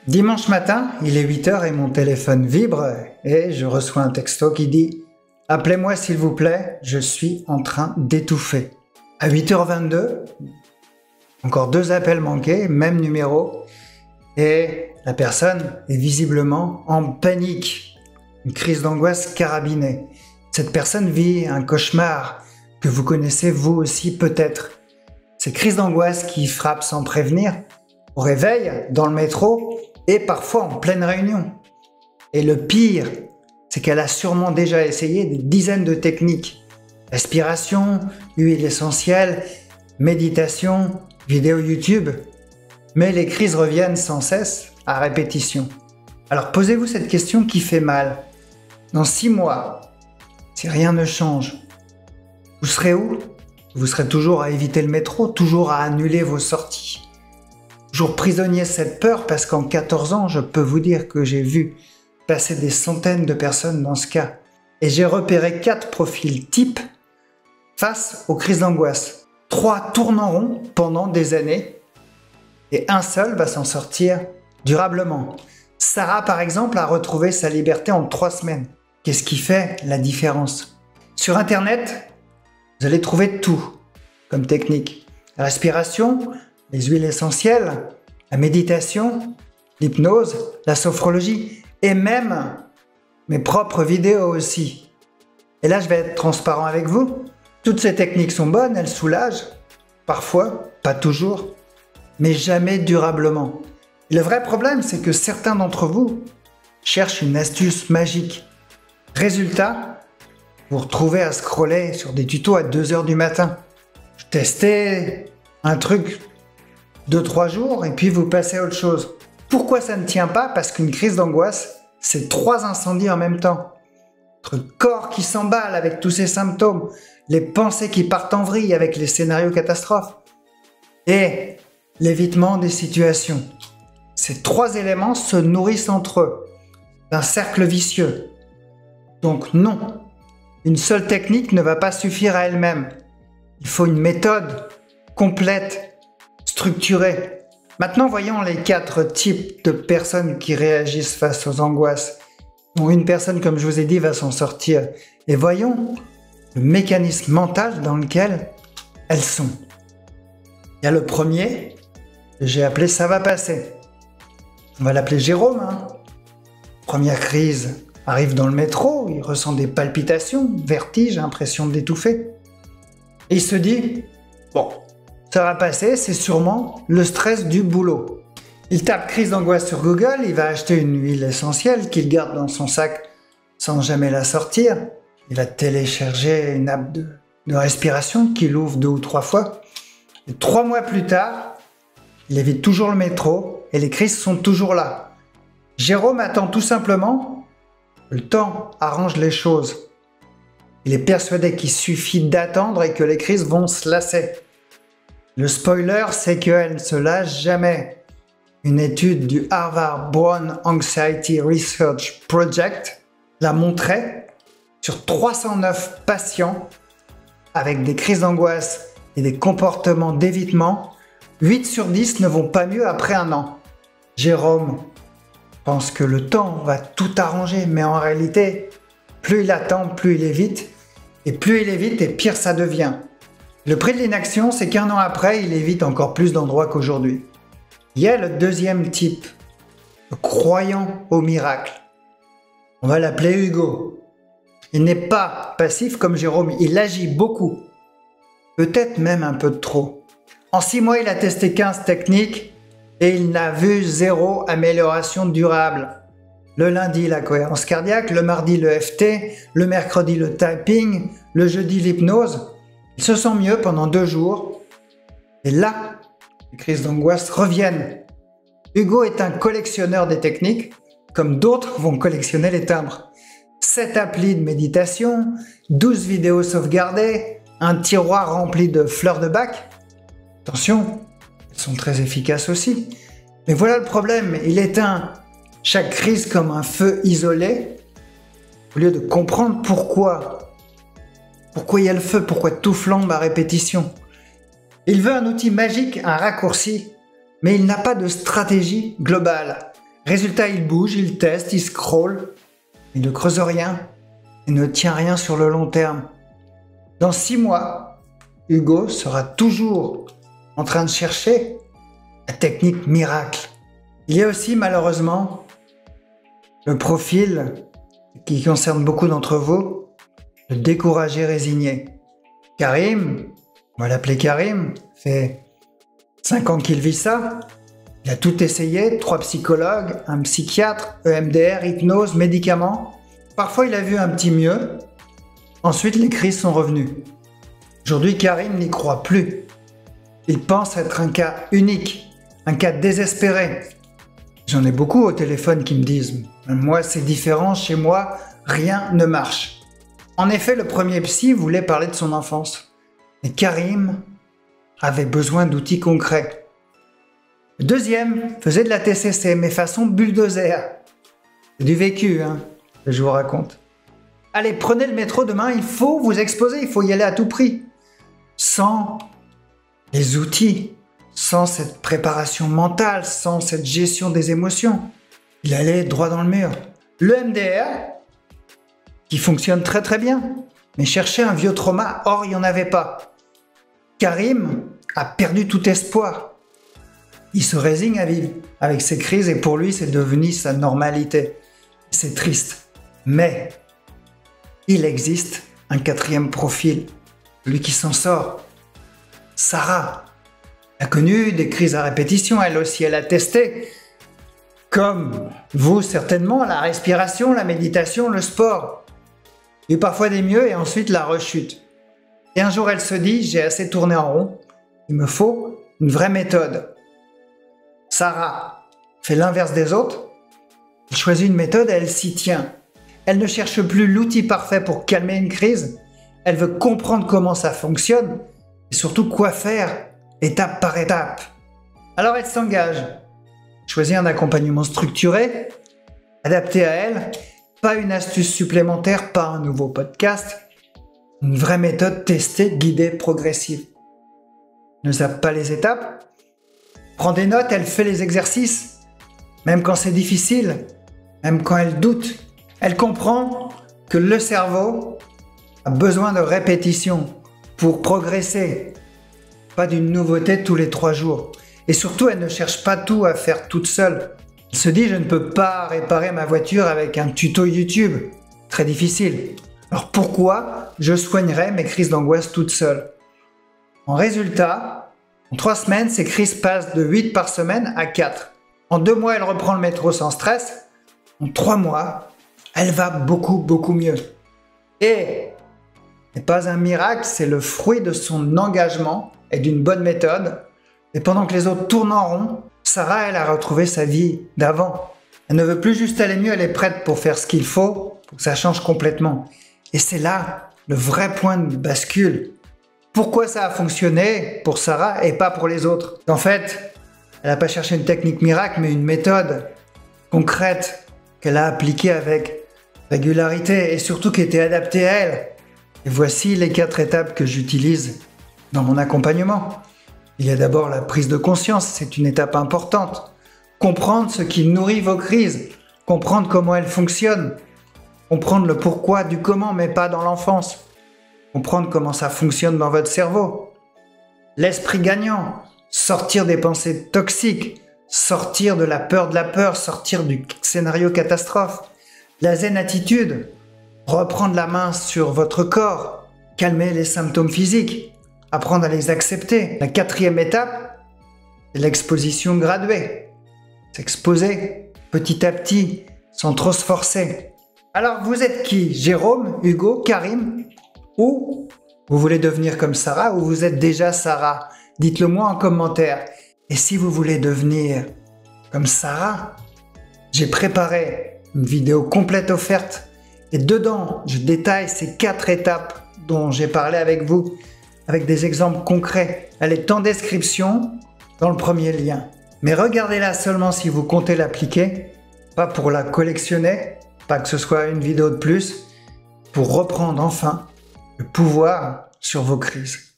Dimanche matin, il est 8 heures et mon téléphone vibre et je reçois un texto qui dit « Appelez-moi s'il vous plaît, je suis en train d'étouffer ». À 8h22, encore 2 appels manqués, même numéro, et la personne est visiblement en panique, une crise d'angoisse carabinée. Cette personne vit un cauchemar que vous connaissez vous aussi peut-être. Ces crises d'angoisse qui frappent sans prévenir, au réveil, dans le métro et parfois en pleine réunion. Et le pire, c'est qu'elle a sûrement déjà essayé des dizaines de techniques. Respiration, huile essentielle, méditation, vidéo YouTube. Mais les crises reviennent sans cesse, à répétition. Alors posez-vous cette question qui fait mal. Dans 6 mois, si rien ne change, vous serez où? Vous serez toujours à éviter le métro, toujours à annuler vos sorties. Toujours prisonnier de cette peur parce qu'en 14 ans, je peux vous dire que j'ai vu passer des centaines de personnes dans ce cas. Et j'ai repéré 4 profils types face aux crises d'angoisse. 3 tournent en rond pendant des années et un seul va s'en sortir durablement. Sarah, par exemple, a retrouvé sa liberté en 3 semaines. Qu'est-ce qui fait la différence? Sur Internet, vous allez trouver tout comme technique. La respiration, les huiles essentielles, la méditation, l'hypnose, la sophrologie et même mes propres vidéos aussi. Et là, je vais être transparent avec vous. Toutes ces techniques sont bonnes, elles soulagent, parfois, pas toujours, mais jamais durablement. Et le vrai problème, c'est que certains d'entre vous cherchent une astuce magique. Résultat, vous vous retrouvez à scroller sur des tutos à 2 heures du matin. Testez un truc 2-3 jours et puis vous passez à autre chose. Pourquoi ça ne tient pas? Parce qu'une crise d'angoisse, c'est 3 incendies en même temps. Votre corps qui s'emballe avec tous ces symptômes, les pensées qui partent en vrille avec les scénarios catastrophes et l'évitement des situations. Ces 3 éléments se nourrissent entre eux, d'un cercle vicieux. Donc non, une seule technique ne va pas suffire à elle-même. Il faut une méthode complète, structurée. Maintenant, voyons les 4 types de personnes qui réagissent face aux angoisses. Dont une personne, comme je vous ai dit, va s'en sortir. Et voyons le mécanisme mental dans lequel elles sont. Il y a le premier, que j'ai appelé « ça va passer ». On va l'appeler Jérôme. Première crise arrive dans le métro, il ressent des palpitations, vertiges, impression d'étouffer. Et il se dit « bon, ça va passer, c'est sûrement le stress du boulot ». Il tape crise d'angoisse sur Google, il va acheter une huile essentielle qu'il garde dans son sac sans jamais la sortir. Il va télécharger une app de respiration qu'il ouvre 2 ou 3 fois. Et 3 mois plus tard, il évite toujours le métro et les crises sont toujours là. Jérôme attend tout simplement que le temps arrange les choses. Il est persuadé qu'il suffit d'attendre et que les crises vont se lasser. Le spoiler, c'est qu'elles ne se lâchent jamais. Une étude du Harvard Brain Anxiety Research Project l'a montré sur 309 patients avec des crises d'angoisse et des comportements d'évitement, 8 sur 10 ne vont pas mieux après 1 an. Jérôme pense que le temps va tout arranger, mais en réalité, plus il attend, plus il évite, et plus il évite, et pire ça devient. Le prix de l'inaction, c'est qu'1 an après, il évite encore plus d'endroits qu'aujourd'hui. Il y a le deuxième type, le croyant au miracle. On va l'appeler Hugo. Il n'est pas passif comme Jérôme, il agit beaucoup. Peut-être même un peu de trop. En 6 mois, il a testé 15 techniques et il n'a vu 0 amélioration durable. Le lundi, la cohérence cardiaque, le mardi, le FT, le mercredi, le typing, le jeudi, l'hypnose. Il se sent mieux pendant 2 jours. Et là, les crises d'angoisse reviennent. Hugo est un collectionneur des techniques, comme d'autres vont collectionner les timbres. 7 applis de méditation, 12 vidéos sauvegardées, un tiroir rempli de fleurs de bac. Attention, elles sont très efficaces aussi. Mais voilà le problème, il éteint chaque crise comme un feu isolé, au lieu de comprendre pourquoi. Pourquoi il y a le feu, pourquoi tout flambe à répétition. Il veut un outil magique, un raccourci, mais il n'a pas de stratégie globale. Résultat, il bouge, il teste, il scrolle, il ne creuse rien et ne tient rien sur le long terme. Dans 6 mois, Hugo sera toujours en train de chercher la technique miracle. Il y a aussi malheureusement le profil qui concerne beaucoup d'entre vous, le découragé résigné. Karim, on va l'appeler Karim, fait 5 ans qu'il vit ça. Il a tout essayé, 3 psychologues, un psychiatre, EMDR, hypnose, médicaments. Parfois il a vu un petit mieux. Ensuite les crises sont revenues. Aujourd'hui Karim n'y croit plus. Il pense être un cas unique, un cas désespéré. J'en ai beaucoup au téléphone qui me disent « Moi c'est différent, chez moi rien ne marche ». En effet, le premier psy voulait parler de son enfance. Mais Karim avait besoin d'outils concrets. Le deuxième faisait de la TCC, mais façon bulldozer. C'est du vécu, que je vous raconte. Allez, prenez le métro demain, il faut vous exposer, il faut y aller à tout prix. Sans les outils, sans cette préparation mentale, sans cette gestion des émotions, il allait droit dans le mur. Le MDR, qui fonctionne très très bien, mais cherchait un vieux trauma, or il n'y en avait pas. Karim a perdu tout espoir. Il se résigne à vivre avec ses crises et pour lui c'est devenu sa normalité. C'est triste. Mais il existe un 4e profil, celui qui s'en sort. Sarah a connu des crises à répétition, elle aussi, elle a testé. Comme vous certainement, la respiration, la méditation, le sport. Il y a eu parfois des mieux et ensuite la rechute. Et un jour elle se dit, j'ai assez tourné en rond, il me faut une vraie méthode. Sarah fait l'inverse des autres, elle choisit une méthode et elle s'y tient. Elle ne cherche plus l'outil parfait pour calmer une crise, elle veut comprendre comment ça fonctionne et surtout quoi faire étape par étape. Alors elle s'engage, choisit un accompagnement structuré, adapté à elle, pas une astuce supplémentaire, pas un nouveau podcast, une vraie méthode testée, guidée, progressive. Ne zappe pas les étapes, prend des notes, elle fait les exercices, même quand c'est difficile, même quand elle doute. Elle comprend que le cerveau a besoin de répétition pour progresser, pas d'une nouveauté tous les 3 jours. Et surtout, elle ne cherche pas tout à faire toute seule. Elle se dit, je ne peux pas réparer ma voiture avec un tuto YouTube. Très difficile. Alors pourquoi je soignerais mes crises d'angoisse toute seule? En résultat, en 3 semaines, ces crises passent de 8 par semaine à 4. En 2 mois, elle reprend le métro sans stress. En 3 mois, elle va beaucoup mieux. Et ce n'est pas un miracle, c'est le fruit de son engagement et d'une bonne méthode. Et pendant que les autres tournent en rond, Sarah, elle a retrouvé sa vie d'avant. Elle ne veut plus juste aller mieux, elle est prête pour faire ce qu'il faut pour que ça change complètement. Et c'est là le vrai point de bascule. Pourquoi ça a fonctionné pour Sarah et pas pour les autres? En fait, elle n'a pas cherché une technique miracle, mais une méthode concrète qu'elle a appliquée avec régularité et surtout qui était adaptée à elle. Et voici les 4 étapes que j'utilise dans mon accompagnement. Il y a d'abord la prise de conscience, c'est une étape importante. Comprendre ce qui nourrit vos crises, comprendre comment elles fonctionnent, comprendre le pourquoi du comment, mais pas dans l'enfance. Comprendre comment ça fonctionne dans votre cerveau. L'esprit gagnant, sortir des pensées toxiques, sortir de la peur, sortir du scénario catastrophe. La zen attitude, reprendre la main sur votre corps, calmer les symptômes physiques, apprendre à les accepter. La 4e étape, c'est l'exposition graduée. S'exposer petit à petit, sans trop se forcer. Alors vous êtes qui? Jérôme, Hugo, Karim? Ou vous voulez devenir comme Sarah ou vous êtes déjà Sarah? Dites-le moi en commentaire. Et si vous voulez devenir comme Sarah, j'ai préparé une vidéo complète offerte. Et dedans, je détaille ces 4 étapes dont j'ai parlé avec vous, avec des exemples concrets. Elle est en description dans le premier lien. Mais regardez-la seulement si vous comptez l'appliquer, pas pour la collectionner, pas que ce soit une vidéo de plus, pour reprendre enfin le pouvoir sur vos crises.